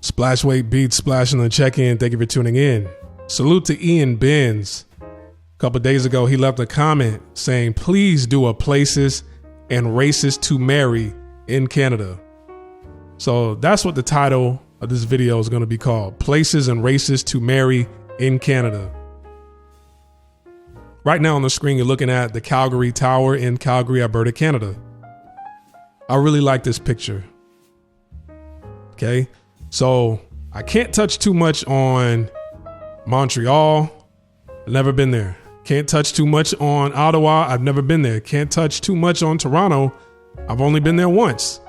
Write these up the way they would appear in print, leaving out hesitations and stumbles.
Splashweight Beats splashing on check-in. Thank you for tuning in. Salute to Ian Benz. A couple days ago, he left a comment saying, please do a places and races to marry in Canada. So that's what the title of this video is going to be called. Places and races to marry in Canada. Right now on the screen, you're looking at the Calgary Tower in Calgary, Alberta, Canada. I really like this picture. Okay. So I can't touch too much on Montreal. I've never been there. Can't touch too much on Ottawa. I've never been there. Can't touch too much on Toronto. I've only been there once.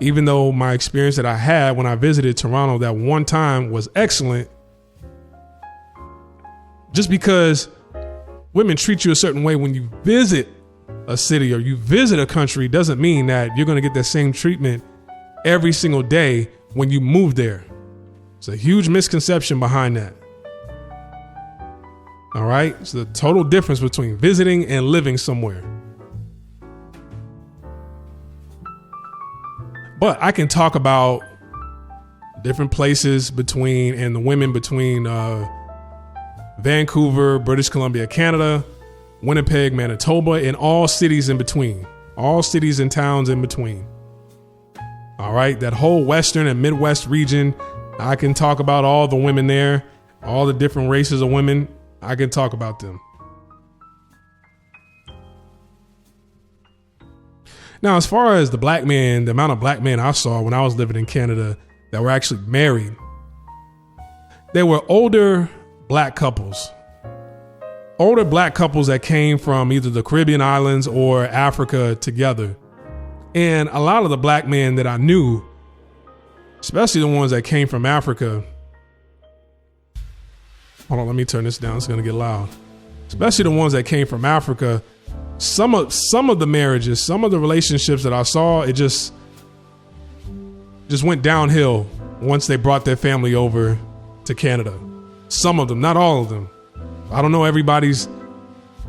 Even though my experience that I had when I visited Toronto that one time was excellent. Just because women treat you a certain way when you visit a city or you visit a country doesn't mean that you're going to get that same treatment every single day when you move there. It's a huge misconception behind that. All right. It's the total difference between visiting and living somewhere. But I can talk about different places between and the women between Vancouver, British Columbia, Canada, Winnipeg, Manitoba, and all cities in between. All cities and towns in between. All right. That whole Western and Midwest region. I can talk about all the women there, all the different races of women. I can talk about them. Now, as far as the black men, the amount of black men I saw when I was living in Canada that were actually married, they were older black couples. Older black couples that came from either the Caribbean islands or Africa together. And a lot of the black men that I knew, especially the ones that came from Africa. Hold on, let me turn this down. It's going to get loud. Especially the ones that came from Africa. Some of the marriages, some of the relationships that I saw, it just went downhill once they brought their family over to Canada. Some of them, not all of them. I don't know everybody's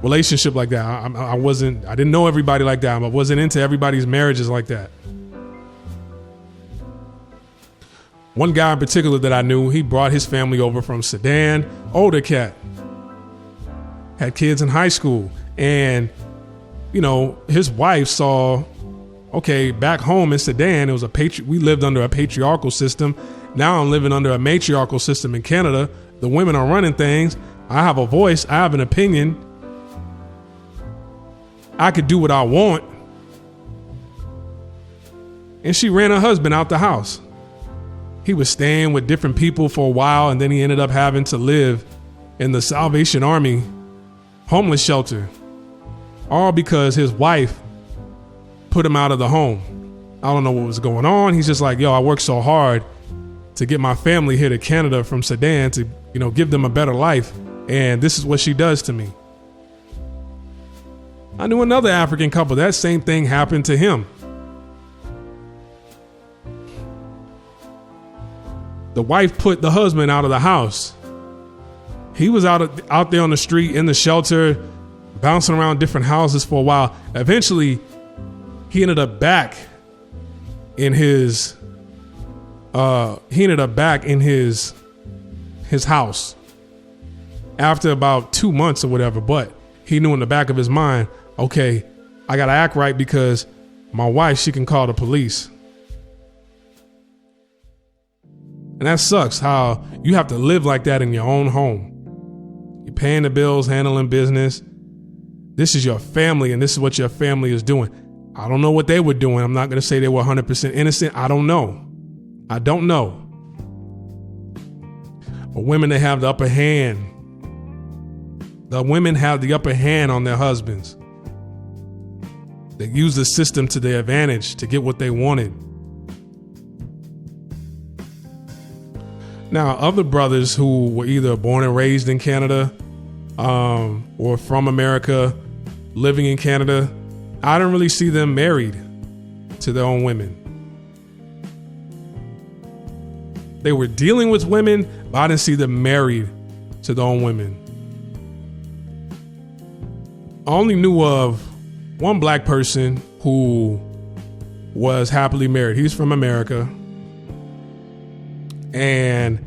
relationship like that. I didn't know everybody like that. I wasn't into everybody's marriages like that. One guy in particular that I knew, he brought his family over from Sudan, older cat, had kids in high school. And, you know, his wife saw, okay, back home in Sudan, it was we lived under a patriarchal system. Now I'm living under a matriarchal system in Canada. The women are running things. I have a voice. I have an opinion. I could do what I want. And she ran her husband out the house. He was staying with different people for a while, and then he ended up having to live in the Salvation Army homeless shelter. All because his wife put him out of the home. I don't know what was going on. He's just like, yo, I worked so hard to get my family here to Canada from Sudan to, you know, give them a better life. And this is what she does to me. I knew another African couple. That same thing happened to him. The wife put the husband out of the house. He was out there on the street in the shelter, bouncing around different houses for a while. Eventually, he ended up back in his house after about 2 months or whatever. But he knew in the back of his mind, okay, I gotta act right because my wife, she can call the police. And that sucks how you have to live like that in your own home. You're paying the bills, handling business. This is your family, and this is what your family is doing. I don't know what they were doing. I'm not going to say they were 100% innocent. I don't know. But women, they have the upper hand. The women have the upper hand on their husbands. They use the system to their advantage to get what they wanted. Now, other brothers who were either born and raised in Canada or from America, living in Canada, I didn't really see them married to their own women. They were dealing with women, but I didn't see them married to their own women. I only knew of one black person who was happily married. He's from America. And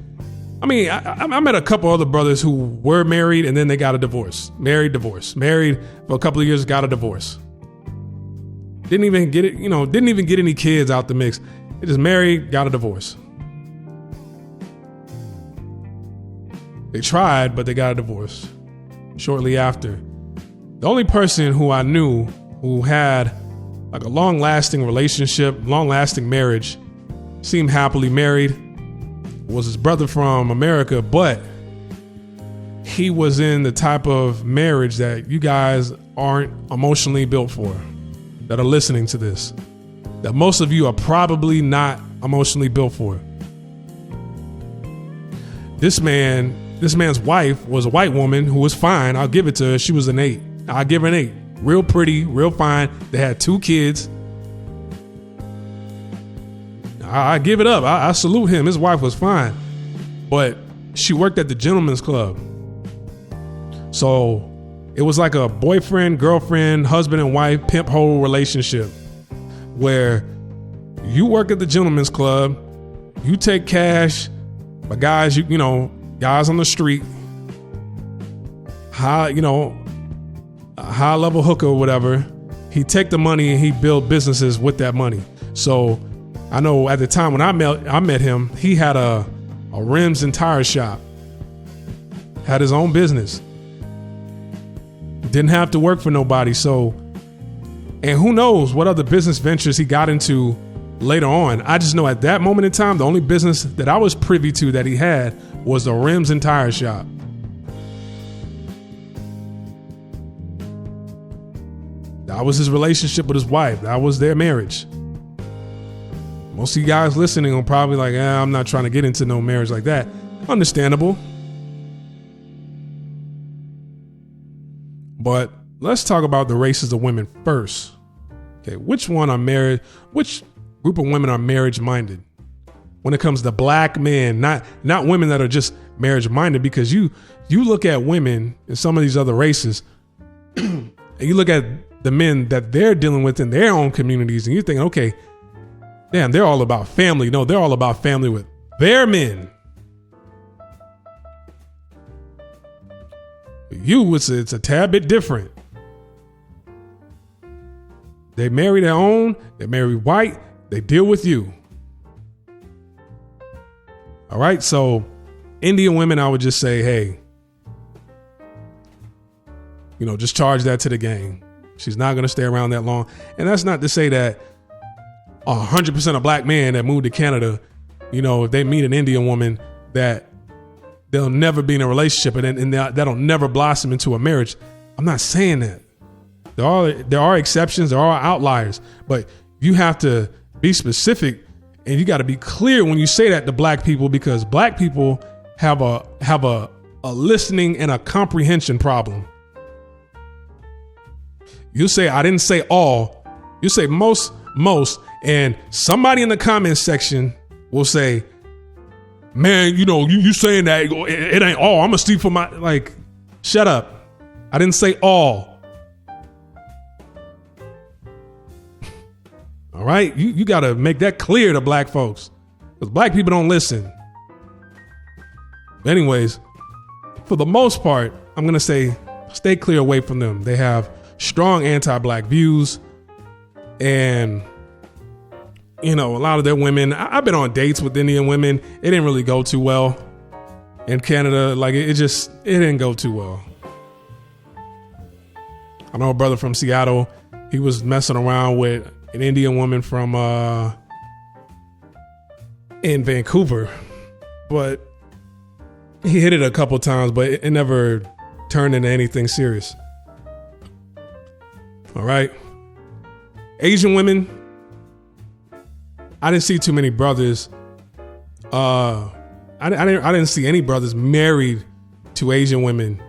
I mean, I met a couple other brothers who were married and then they got a divorce. Married for a couple of years, got a divorce. Didn't even get it, didn't even get any kids out the mix. They just married, got a divorce. They tried, but they got a divorce shortly after. The only person who I knew who had like a long-lasting relationship, long-lasting marriage, seemed happily married, was his brother from America, but he was in the type of marriage that you guys aren't emotionally built for, that are listening to this, that most of you are probably not emotionally built for. This man's wife was a white woman who was fine. I'll give it to her. She was an 8. I'll give her an 8. Real pretty, real fine. They had 2 kids. I give it up. I salute him. His wife was fine. But she worked at the gentleman's club. So it was like a boyfriend, girlfriend, husband and wife, pimp hole relationship where you work at the gentleman's club, you take cash, but guys, guys on the street, high level hooker or whatever, he take the money and he build businesses with that money. So I know at the time when I met him, he had a rims and tire shop, had his own business, didn't have to work for nobody. So, and who knows what other business ventures he got into later on. I just know at that moment in time, the only business that I was privy to that he had was the rims and tire shop. That was his relationship with his wife. That was their marriage. Most of you guys listening are probably like, I'm not trying to get into no marriage like that. Understandable. But let's talk about the races of women first. Okay, which group of women are marriage minded? When it comes to black men, not women that are just marriage minded, because you look at women in some of these other races and you look at the men that they're dealing with in their own communities and you're thinking, okay, damn, they're all about family. No, they're all about family with their men. You, it's a tad bit different. They marry their own, they marry white, they deal with you. All right, so Indian women, I would just say, hey, just charge that to the gang. She's not going to stay around that long. And that's not to say that 100% of black men that move to Canada, if they meet an Indian woman, that they'll never be in a relationship and that'll never blossom into a marriage. I'm not saying that. There are exceptions, there are outliers, but you have to be specific and you got to be clear when you say that to black people, because black people have a listening and a comprehension problem. You say, I didn't say all. You say most, and somebody in the comments section will say, man, you saying that it ain't all. I'm gonna steal for my, shut up. I didn't say all. All right. You got to make that clear to black folks, because black people don't listen. Anyways, for the most part, I'm going to say stay clear away from them. They have strong anti-black views, and a lot of their women, I've been on dates with Indian women. It didn't really go too well in Canada. It didn't go too well. I know a brother from Seattle. He was messing around with an Indian woman from in Vancouver, but he hit it a couple times, but it never turned into anything serious. All right. Asian women, I didn't see too many brothers. I didn't see any brothers married to Asian women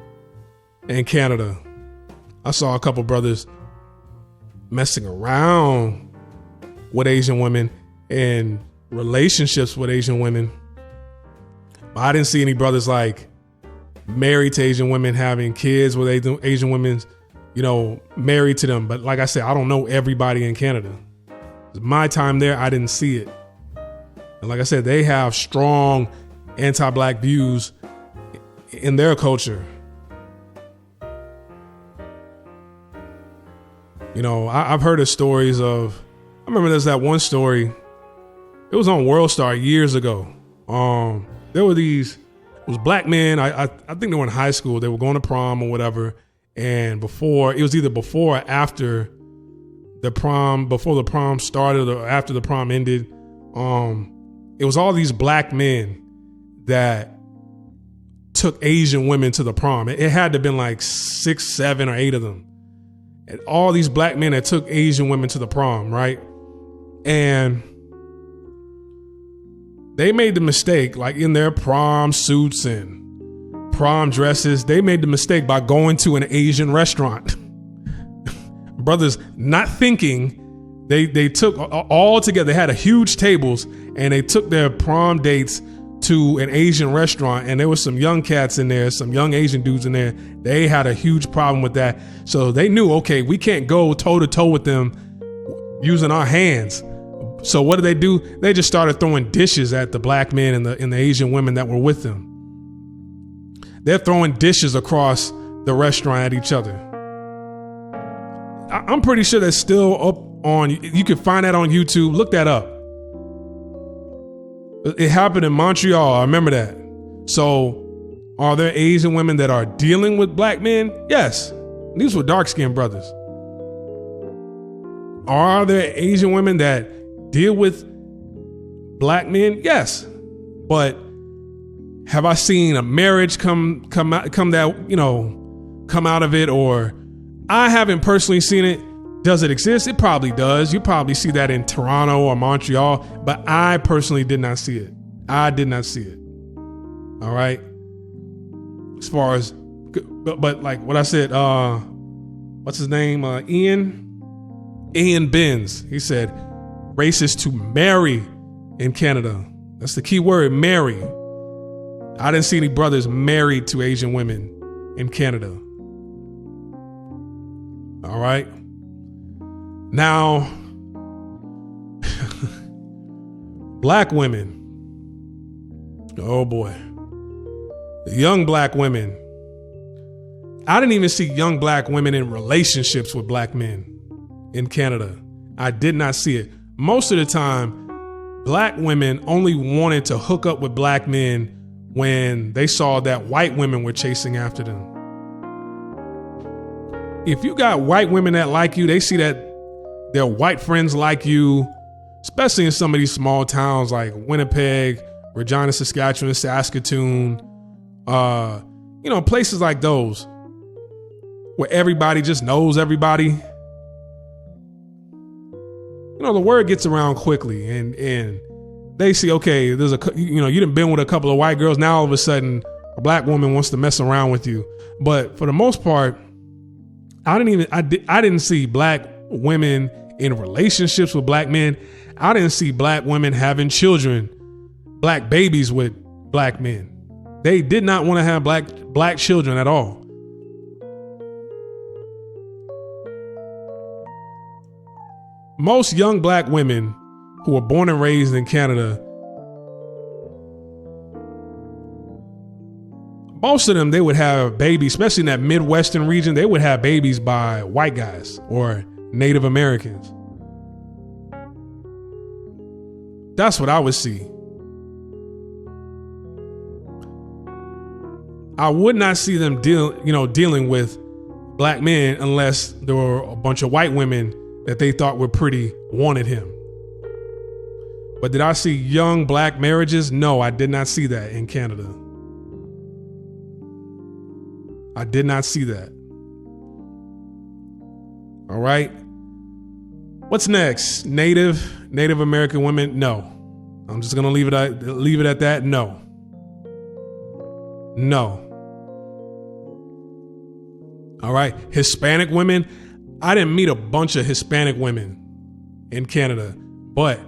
in Canada. I saw a couple brothers messing around with Asian women and relationships with Asian women. But I didn't see any brothers married to Asian women, having kids with Asian women, married to them. But like I said, I don't know everybody in Canada. My time there, I didn't see it. And like I said, they have strong anti-black views in their culture. You know, I've heard of stories of, I remember there's that one story, it was on World Star years ago. There were it was black men, I think they were in high school, they were going to prom or whatever, and it was either before or after the prom, before the prom started or after the prom ended, it was all these black men that took Asian women to the prom. It had to have been like 6, 7, or 8 of them. And all these black men that took Asian women to the prom, right? And they made the mistake, like in their prom suits and prom dresses, they made the mistake by going to an Asian restaurant. Brothers not thinking, they took all together, they had a huge tables, and they took their prom dates to an Asian restaurant, and there was some young cats in there, some young Asian dudes in there. They had a huge problem with that. So they knew, okay, we can't go toe to toe with them using our hands. So what do? They just started throwing dishes at the black men and the Asian women that were with them. They're throwing dishes across the restaurant at each other. I'm pretty sure that's still up on, you can find that on YouTube. Look that up. It happened in Montreal. I remember that. So are there Asian women that are dealing with black men? Yes. These were dark-skinned brothers. Are there Asian women that deal with black men? Yes. But have I seen a marriage come out of it? Or I haven't personally seen it. Does it exist? It probably does. You probably see that in Toronto or Montreal, but I personally did not see it. I did not see it. All right. As far as, but like what I said, what's his name? Ian Benz. He said, racist to marry in Canada. That's the key word, marry. I didn't see any brothers married to Asian women in Canada. All right. Now, black women. Oh boy. Young black women. I didn't even see young black women in relationships with black men in Canada. I did not see it. Most of the time, black women only wanted to hook up with black men when they saw that white women were chasing after them. If you got white women that like you, they see that their white friends like you, especially in some of these small towns like Winnipeg, Regina, Saskatchewan, Saskatoon, places like those where everybody just knows everybody. The word gets around quickly, and they see, okay, there's you done been with a couple of white girls. Now all of a sudden, a black woman wants to mess around with you. But for the most part, I didn't see black women in relationships with black men. I didn't see black women having children, black babies with black men. They did not want to have black children at all. Most young black women who were born and raised in Canada, most of them, they would have babies, especially in that Midwestern region, they would have babies by white guys or Native Americans. That's what I would see. I would not see them dealing with black men unless there were a bunch of white women that they thought were pretty, wanted him. But did I see young black marriages? No, I did not see that in Canada. I did not see that. All right. What's next? Native American women? No. I'm just going to leave it at that. No. All right. Hispanic women. I didn't meet a bunch of Hispanic women in Canada, but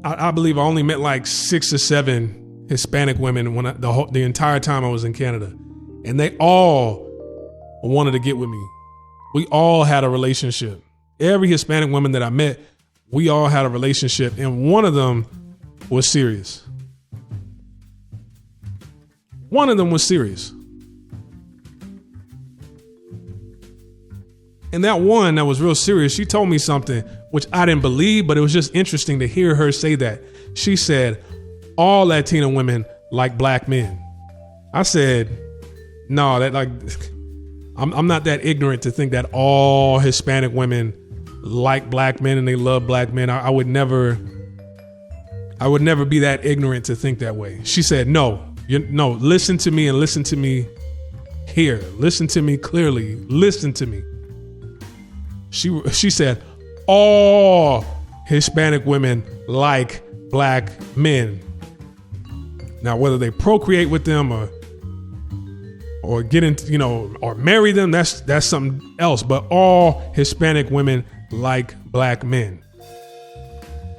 I believe I only met like 6 or 7 Hispanic women when the entire time I was in Canada, and they all wanted to get with me. We all had a relationship. Every Hispanic woman that I met, we all had a relationship, and one of them was serious. One of them was serious. And that one that was real serious, she told me something which I didn't believe, but it was just interesting to hear her say that. She said, all Latina women like black men. I said, no, that like, I'm not that ignorant to think that all Hispanic women like black men and they love black men. I would never be that ignorant to think that way. She said, no, listen to me and listen to me here. Listen to me clearly. Listen to me. She said, all Hispanic women like black men. Now, whether they procreate with them or get into, or marry them, that's something else. But all Hispanic women like black men.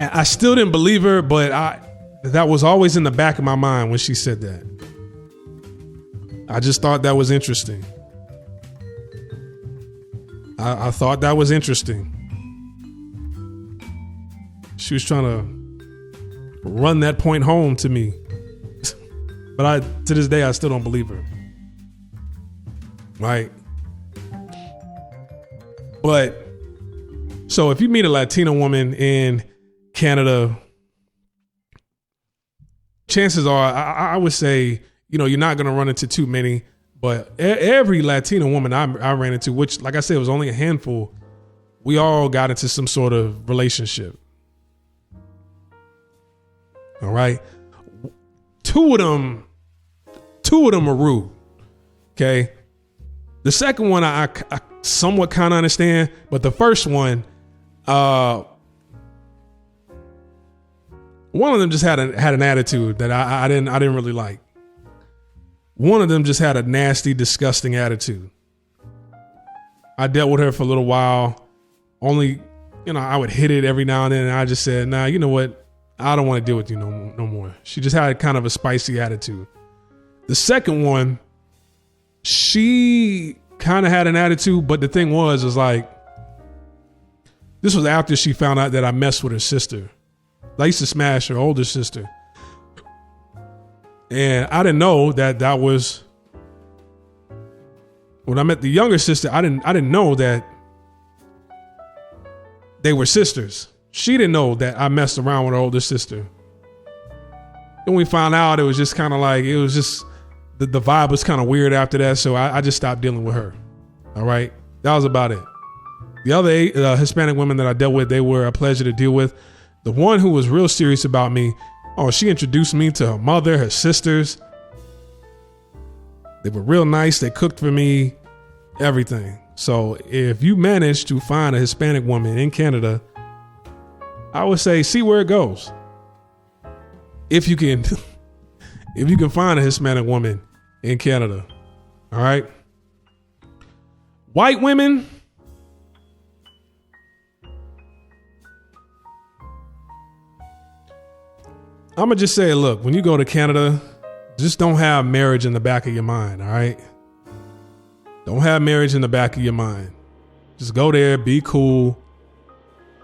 And I still didn't believe her, but that was always in the back of my mind when she said that. I just thought that was interesting. I thought that was interesting. She was trying to run that point home to me. But to this day, I still don't believe her. Right? But, so if you meet a Latina woman in Canada, chances are, I would say, you're not going to run into too many. But every Latina woman I ran into, which, like I said, was only a handful, we all got into some sort of relationship. All right. Two of them are rude. Okay. The second one, I somewhat kind of understand, but the first one, one of them just had an attitude that I didn't really like. One of them just had a nasty, disgusting attitude. I dealt with her for a little while. Only, I would hit it every now and then. And I just said, nah, you know what? I don't want to deal with you no more. She just had kind of a spicy attitude. The second one, she kind of had an attitude, but the thing was like, this was after she found out that I messed with her sister. I used to smash her older sister. And I didn't know that was, when I met the younger sister, I didn't know that they were sisters. She didn't know that I messed around with her older sister. When we found out, it was just kind of like, it was just, the vibe was kind of weird after that. So I just stopped dealing with her. All right. That was about it. The other Hispanic women that I dealt with, they were a pleasure to deal with. The one who was real serious about me, she introduced me to her mother, her sisters. They were real nice. They cooked for me, everything. So if you manage to find a Hispanic woman in Canada, I would say see where it goes. If you can find a Hispanic woman in Canada. All right. White women, I'm going to just say, look, when you go to Canada, just don't have marriage in the back of your mind, all right? Don't have marriage in the back of your mind. Just go there, be cool,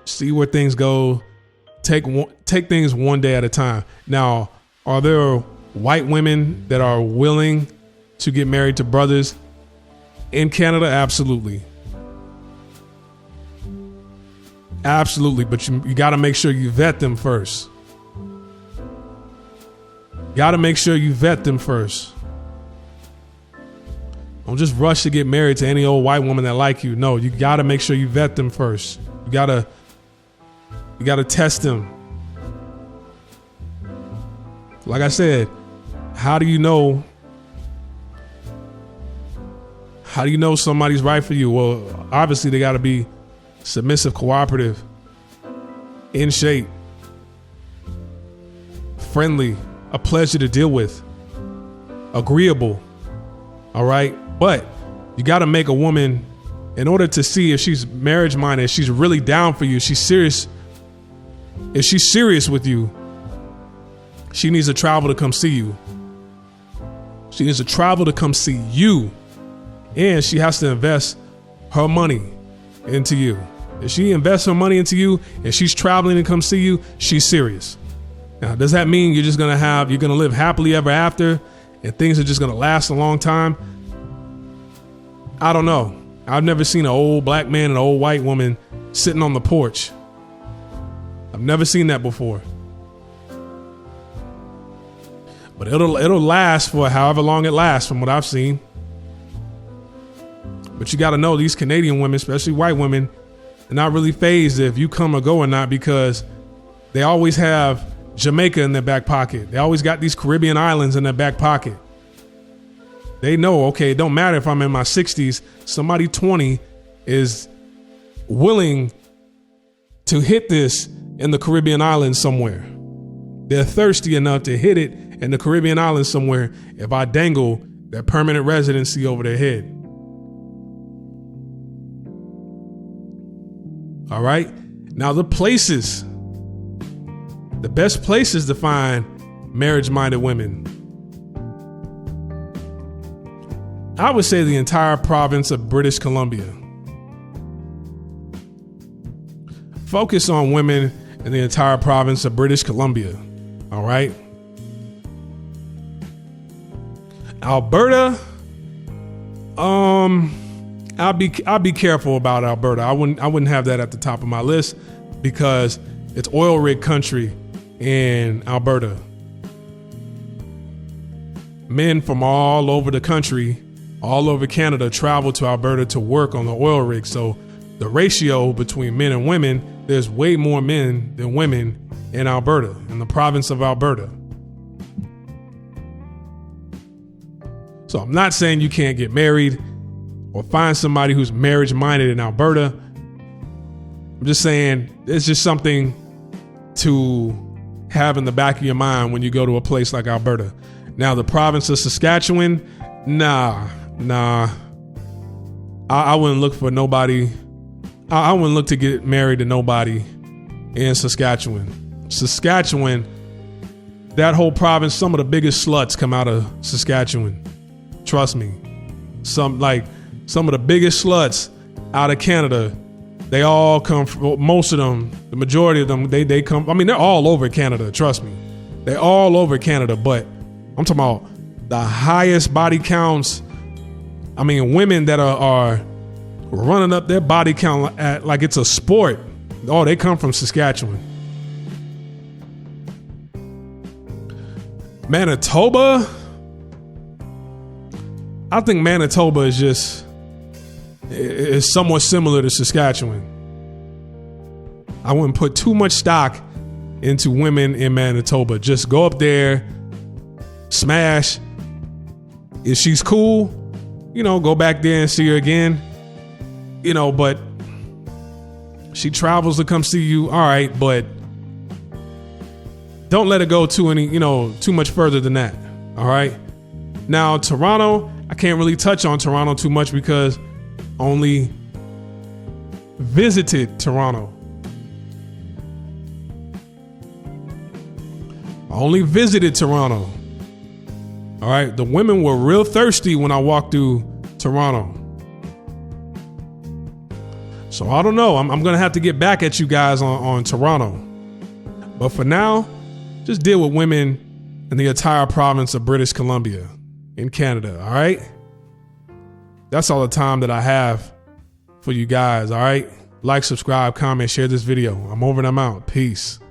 see where things go, take things one day at a time. Now, are there white women that are willing to get married to brothers in Canada? Absolutely. Absolutely, but you got to make sure you vet them first. Got to make sure you vet them first. Don't just rush to get married to any old white woman that like you. No, you got to make sure you vet them first. You got to test them. Like I said, how do you know somebody's right for you? Well, obviously they got to be submissive, cooperative, in shape, friendly, a pleasure to deal with, agreeable. All right. But you got to make a woman, in order to see if she's marriage minded, she's really down for you, she's serious. If she's serious with you, she needs to travel to come see you. She needs to travel to come see you. And she has to invest her money into you. If she invests her money into you and she's traveling to come see you, she's serious. Now, does that mean you're going to live happily ever after and things are just going to last a long time? I don't know. I've never seen an old black man and an old white woman sitting on the porch. I've never seen that before. But it'll last for however long it lasts from what I've seen. But you got to know these Canadian women, especially white women, they're not really fazed if you come or go or not, because they always have Jamaica in their back pocket. They always got these Caribbean islands in their back pocket. They know, okay, it don't matter if I'm in my 60s, somebody 20 is willing to hit this in the Caribbean islands somewhere. They're thirsty enough to hit it in the Caribbean islands somewhere if I dangle that permanent residency over their head. All right. Now the best places to find marriage-minded women. I would say the entire province of British Columbia. Focus on women in the entire province of British Columbia. All right. Alberta. I'll be careful about Alberta. I wouldn't have that at the top of my list because it's oil rig country in Alberta. Men from all over the country, all over Canada, travel to Alberta to work on the oil rig. So the ratio between men and women, there's way more men than women in Alberta, in the province of Alberta. So I'm not saying you can't get married or find somebody who's marriage-minded in Alberta. I'm just saying it's just something to have in the back of your mind when you go to a place like Alberta. Now, the province of Saskatchewan, nah. I wouldn't look for nobody. I wouldn't look to get married to nobody in Saskatchewan. Saskatchewan, that whole province, some of the biggest sluts come out of Saskatchewan. Trust me. Some of the biggest sluts out of Canada, they all come from, most of them, the majority of them, they come, I mean, they're all over Canada, trust me. They're all over Canada, but I'm talking about the highest body counts. I mean, women that are running up their body count at like it's a sport. Oh, they come from Saskatchewan. Manitoba. I think Manitoba is somewhat similar to Saskatchewan. I wouldn't put too much stock into women in Manitoba. Just go up there, smash. If she's cool, go back there and see her again. But she travels to come see you. All right, but don't let it go too much further than that. All right. Now, Toronto, I can't really touch on Toronto too much because I only visited Toronto. All right. The women were real thirsty when I walked through Toronto. So I don't know. I'm going to have to get back at you guys on Toronto. But for now, just deal with women in the entire province of British Columbia in Canada. All right. That's all the time that I have for you guys. All right. Like, subscribe, comment, share this video. I'm over and I'm out. Peace.